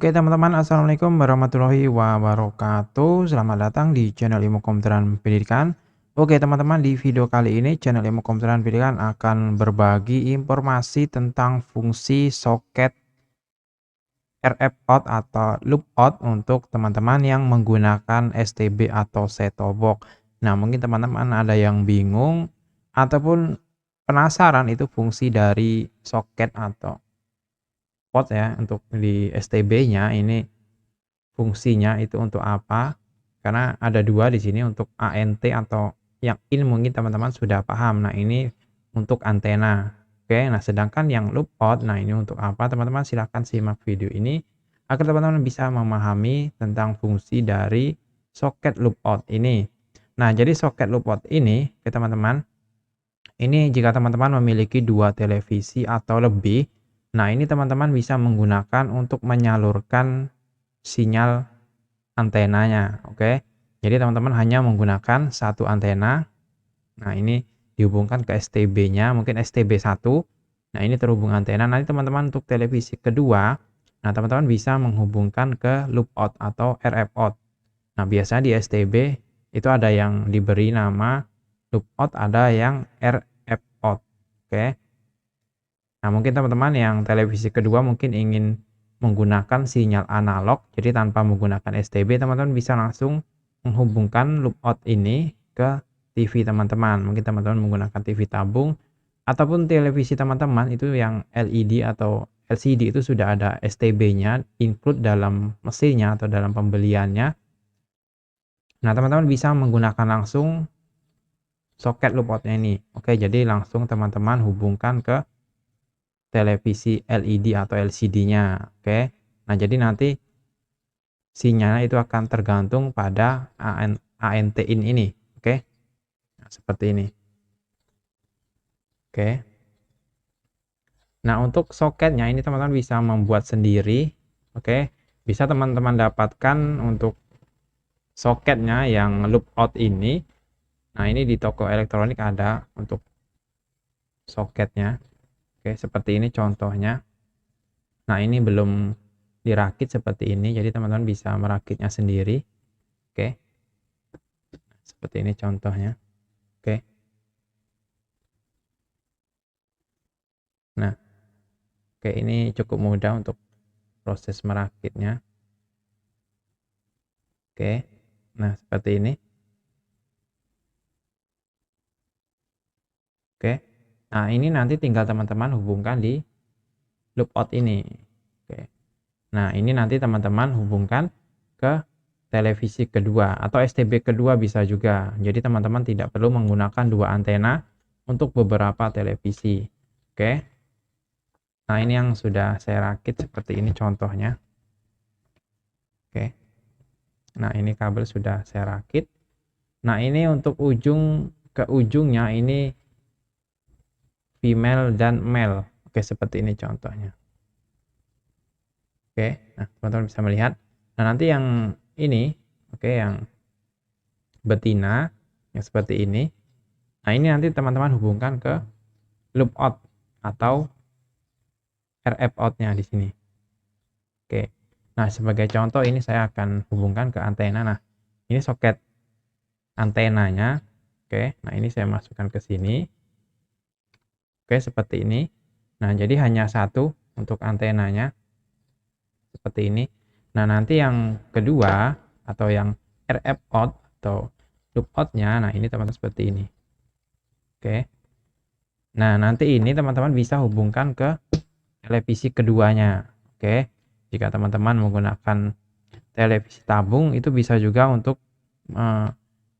Oke teman-teman, assalamualaikum warahmatullahi wabarakatuh. Selamat datang di channel Ilmu Komputeran Pendidikan. Oke teman-teman, di video kali ini channel Ilmu Komputeran Pendidikan akan berbagi informasi tentang fungsi soket RF out atau loop out untuk teman-teman yang menggunakan STB atau set-top box. Nah, mungkin teman-teman ada yang bingung ataupun penasaran itu fungsi dari soket atau pot ya untuk di STB-nya ini fungsinya itu untuk apa? Karena ada 2 di sini untuk ANT atau yang ini mungkin teman-teman sudah paham. Nah, ini untuk antena. Oke, nah sedangkan yang loop out, nah ini untuk apa? Teman-teman silahkan simak video ini agar teman-teman bisa memahami tentang fungsi dari soket loop out ini. Nah, jadi soket loop out ini ke teman-teman, ini jika teman-teman memiliki 2 televisi atau lebih, nah ini teman-teman bisa menggunakan untuk menyalurkan sinyal antenanya, oke. Jadi teman-teman hanya menggunakan satu antena. Nah, ini dihubungkan ke STB-nya, mungkin STB 1. Nah, ini terhubung antena. Nanti teman-teman untuk televisi kedua, nah teman-teman bisa menghubungkan ke loop out atau RF out. Nah, biasanya di STB itu ada yang diberi nama loop out, ada yang RF out, oke. Nah, mungkin teman-teman yang televisi kedua mungkin ingin menggunakan sinyal analog, jadi tanpa menggunakan STB, teman-teman bisa langsung menghubungkan loop out ini ke TV teman-teman. Mungkin teman-teman menggunakan TV tabung ataupun televisi teman-teman itu yang LED atau LCD itu sudah ada STB-nya include dalam mesinnya atau dalam pembeliannya. Nah, teman-teman bisa menggunakan langsung soket loop out-nya ini. Oke, jadi langsung teman-teman hubungkan ke televisi LED atau LCD-nya, oke. Nah, jadi nanti sinyalnya itu akan tergantung pada ANT in ini, oke. Nah, seperti ini. Oke. Nah, untuk soketnya ini teman-teman bisa membuat sendiri, oke. Bisa teman-teman dapatkan untuk soketnya yang loop out ini. Nah, ini di toko elektronik ada untuk soketnya. Oke, seperti ini contohnya. Nah, ini belum dirakit seperti ini, jadi teman-teman bisa merakitnya sendiri. Oke, seperti ini contohnya. Oke, nah, oke, ini cukup mudah untuk proses merakitnya. Oke, nah seperti ini. Oke, nah ini nanti tinggal teman-teman hubungkan di loop out ini. Oke, nah ini nanti teman-teman hubungkan ke televisi kedua atau STB kedua bisa juga. Jadi teman-teman tidak perlu menggunakan 2 antena untuk beberapa televisi. Oke, nah ini yang sudah saya rakit seperti ini contohnya. Oke, nah ini kabel sudah saya rakit. Nah ini untuk ujung ke ujungnya ini female dan male. Oke, seperti ini contohnya. Oke, nah teman-teman bisa melihat. Nah, nanti yang ini, oke, yang betina, yang seperti ini. Nah, ini nanti teman-teman hubungkan ke loop out atau RF out-nya di sini. Oke, nah sebagai contoh ini saya akan hubungkan ke antena. Nah, ini soket antenanya. Oke, nah ini saya masukkan ke sini. Oke, seperti ini. Nah, jadi hanya satu untuk antenanya. Seperti ini. Nah, nanti yang kedua atau yang RF out atau loop out-nya, nah ini teman-teman seperti ini. Oke. Nah, nanti ini teman-teman bisa hubungkan ke televisi keduanya. Oke. Jika teman-teman menggunakan televisi tabung itu bisa juga untuk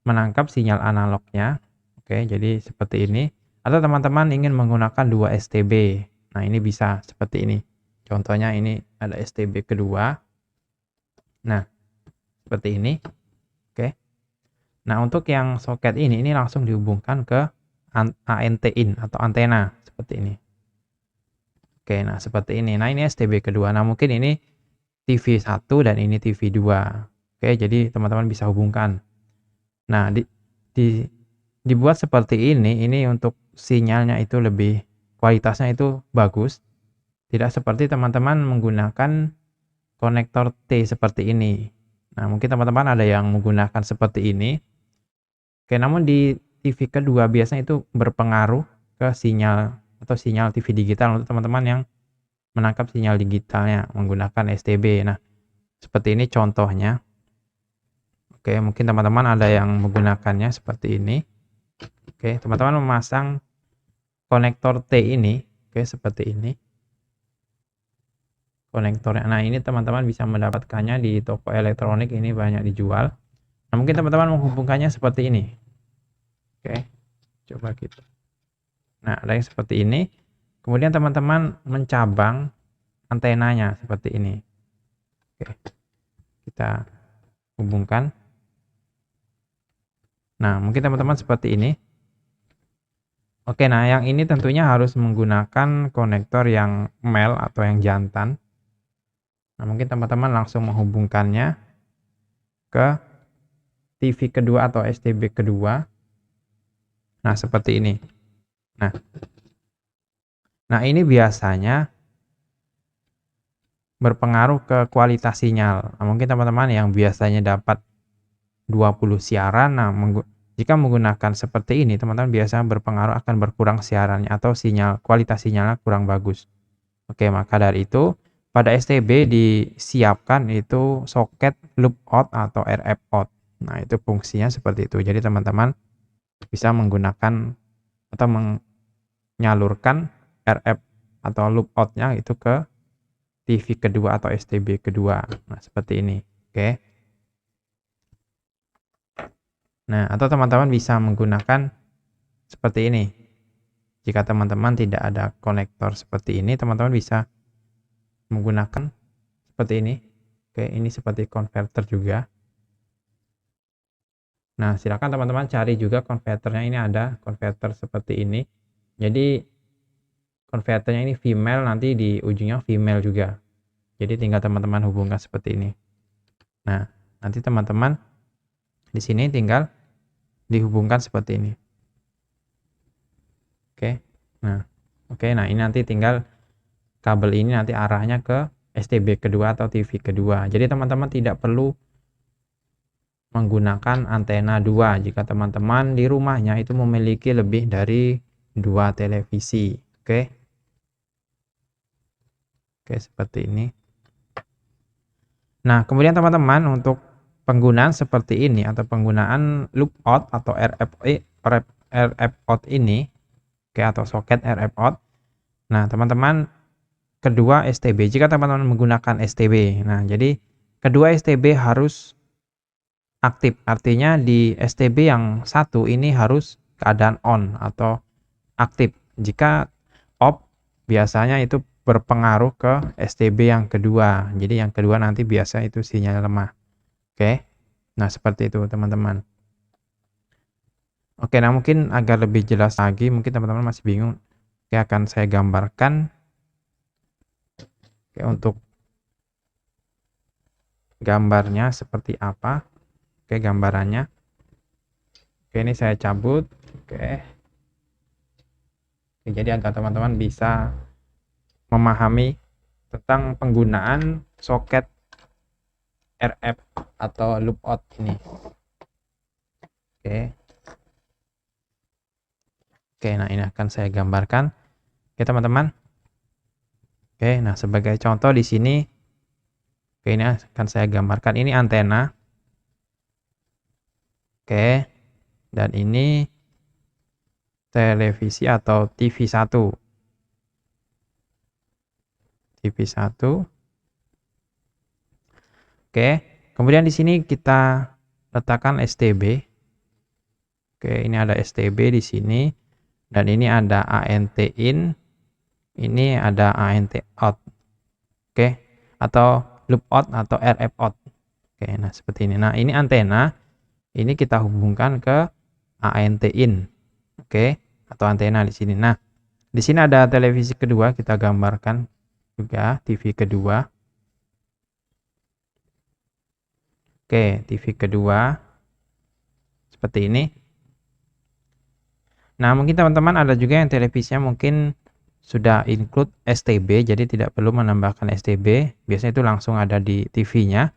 menangkap sinyal analognya. Oke, jadi seperti ini. Atau teman-teman ingin menggunakan 2 STB. Nah, ini bisa seperti ini. Contohnya ini ada STB kedua. Nah, seperti ini. Oke. Nah, untuk yang soket ini langsung dihubungkan ke ANT in atau antena seperti ini. Oke, nah seperti ini. Nah, ini STB kedua. Nah, mungkin ini TV 1 dan ini TV 2. Oke, jadi teman-teman bisa hubungkan. Nah, dibuat seperti ini untuk sinyalnya itu lebih kualitasnya itu bagus. Tidak seperti teman-teman menggunakan konektor T seperti ini. Nah, mungkin teman-teman ada yang menggunakan seperti ini. Oke, namun di TV kedua biasanya itu berpengaruh ke sinyal atau sinyal TV digital untuk teman-teman yang menangkap sinyal digitalnya menggunakan STB. Nah, seperti ini contohnya. Oke, mungkin teman-teman ada yang menggunakannya seperti ini. Oke, teman-teman memasang konektor T ini, oke, seperti ini. Konektornya. Nah, ini teman-teman bisa mendapatkannya di toko elektronik, ini banyak dijual. Nah, mungkin teman-teman menghubungkannya seperti ini. Oke, coba gitu. Nah, ada yang seperti ini. Kemudian teman-teman mencabang antenanya seperti ini. Oke, kita hubungkan. Nah, mungkin teman-teman seperti ini. Oke, nah yang ini tentunya harus menggunakan konektor yang male atau yang jantan. Nah, mungkin teman-teman langsung menghubungkannya ke TV kedua atau STB kedua. Nah, seperti ini. Nah, ini biasanya berpengaruh ke kualitas sinyal. Nah, mungkin teman-teman yang biasanya dapat 20 siaran, nah jika menggunakan seperti ini, teman-teman biasanya berpengaruh akan berkurang siarannya atau kualitas sinyalnya kurang bagus. Oke, maka dari itu pada STB disiapkan itu soket loop out atau RF out. Nah, itu fungsinya seperti itu. Jadi teman-teman bisa menggunakan atau menyalurkan RF atau loop out-nya itu ke TV kedua atau STB kedua. Nah, seperti ini. Oke. Nah, atau teman-teman bisa menggunakan seperti ini. Jika teman-teman tidak ada konektor seperti ini, teman-teman bisa menggunakan seperti ini. Oke, ini seperti konverter juga. Nah, silakan teman-teman cari juga konverternya, ini ada konverter seperti ini. Jadi konverternya ini female, nanti di ujungnya female juga. Jadi tinggal teman-teman hubungkan seperti ini. Nah, nanti teman-teman di sini tinggal dihubungkan seperti ini. Oke. Nah, oke. Nah, ini nanti tinggal kabel ini nanti arahnya ke STB kedua atau TV kedua. Jadi teman-teman tidak perlu menggunakan antena 2 jika teman-teman di rumahnya itu memiliki lebih dari 2 televisi. Oke. Oke, seperti ini. Nah, kemudian teman-teman untuk penggunaan seperti ini atau penggunaan loop out atau RF out ini, oke, atau soket RF out. Nah, teman-teman kedua STB, jika teman-teman menggunakan STB. Nah, jadi kedua STB harus aktif. Artinya di STB yang satu ini harus keadaan on atau aktif. Jika off, biasanya itu berpengaruh ke STB yang kedua. Jadi yang kedua nanti biasa itu sinyal lemah. Oke. Nah, seperti itu teman-teman. Oke, nah mungkin agar lebih jelas lagi, mungkin teman-teman masih bingung. Oke, akan saya gambarkan. Oke, untuk gambarnya seperti apa. Oke, gambarannya. Oke, ini saya cabut. Oke. Oke, jadi agar teman-teman bisa memahami tentang penggunaan soket RF atau loop out ini. Oke. Oke, nah ini akan saya gambarkan. Oke, teman-teman. Oke, nah sebagai contoh di sini, oke, ini akan saya gambarkan. Ini antena. Oke, dan ini televisi atau TV1. TV1. Oke, kemudian di sini kita letakkan STB. Oke, ini ada STB di sini. Dan ini ada ANT in, ini ada ANT out. Oke, atau loop out atau RF out. Oke, nah seperti ini. Nah, ini antena, ini kita hubungkan ke ANT in. Oke, atau antena di sini. Nah, di sini ada televisi kedua, kita gambarkan juga TV kedua. Oke, TV kedua seperti ini. Nah, mungkin teman-teman ada juga yang televisinya mungkin sudah include STB, jadi tidak perlu menambahkan STB. Biasanya itu langsung ada di TV-nya.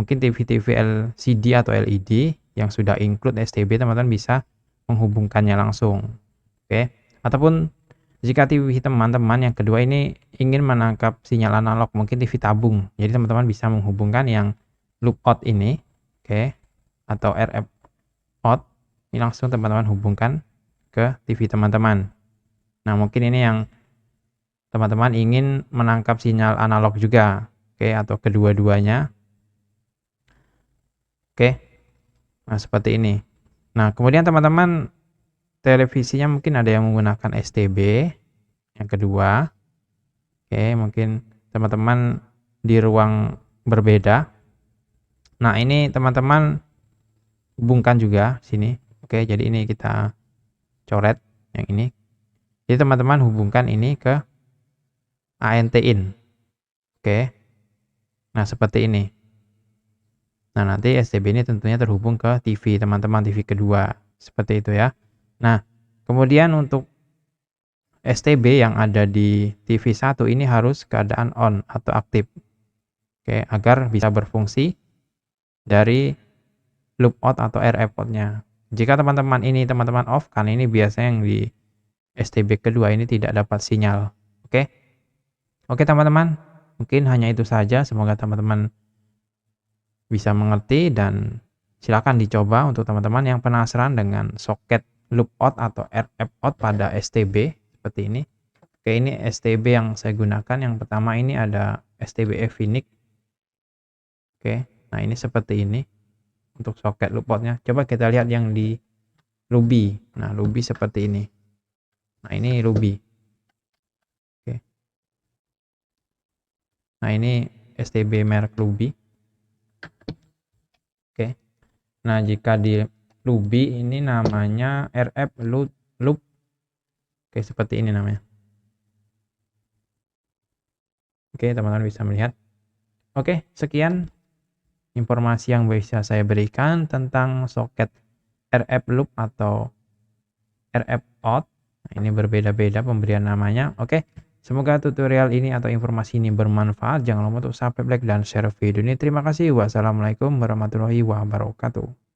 Mungkin TV-TV LCD atau LED yang sudah include STB, teman-teman bisa menghubungkannya langsung. Oke. Ataupun jika TV teman-teman yang kedua ini ingin menangkap sinyal analog, mungkin TV tabung. Jadi teman-teman bisa menghubungkan yang loop out ini, oke, atau RF out. Ini langsung teman-teman hubungkan ke TV teman-teman. Nah, mungkin ini yang teman-teman ingin menangkap sinyal analog juga, oke, atau kedua-duanya. Oke. Nah, seperti ini. Nah, kemudian teman-teman televisinya mungkin ada yang menggunakan STB yang kedua. Oke, mungkin teman-teman di ruang berbeda. Nah, ini teman-teman hubungkan juga sini. Oke, jadi ini kita coret yang ini. Jadi teman-teman hubungkan ini ke ANT in. Oke. Nah, seperti ini. Nah, nanti STB ini tentunya terhubung ke TV teman-teman, TV kedua. Seperti itu ya. Nah, kemudian untuk STB yang ada di TV 1 ini harus keadaan on atau aktif. Oke, agar bisa berfungsi dari loop out atau RF out-nya. Jika teman-teman off kan ini biasanya yang di STB kedua ini tidak dapat sinyal. Oke. Oke teman-teman, mungkin hanya itu saja. Semoga teman-teman bisa mengerti dan silakan dicoba untuk teman-teman yang penasaran dengan soket loop out atau RF out pada STB seperti ini. Oke, ini STB yang saya gunakan. Yang pertama ini ada STB Efinix. Oke, nah ini seperti ini untuk soket loop out-nya. Coba kita lihat yang di Ruby. Nah, Ruby seperti ini. Nah, ini Ruby. Oke. Nah, ini STB merek Ruby. Oke. Nah, jika di Ruby ini namanya RF loop. Oke, seperti ini namanya. Oke, teman-teman bisa melihat. Oke, sekian informasi yang bisa saya berikan tentang soket RF loop atau RF out. Nah, ini berbeda-beda pemberian namanya. Oke, semoga tutorial ini atau informasi ini bermanfaat. Jangan lupa untuk subscribe, like, dan share video ini. Terima kasih. Wassalamualaikum warahmatullahi wabarakatuh.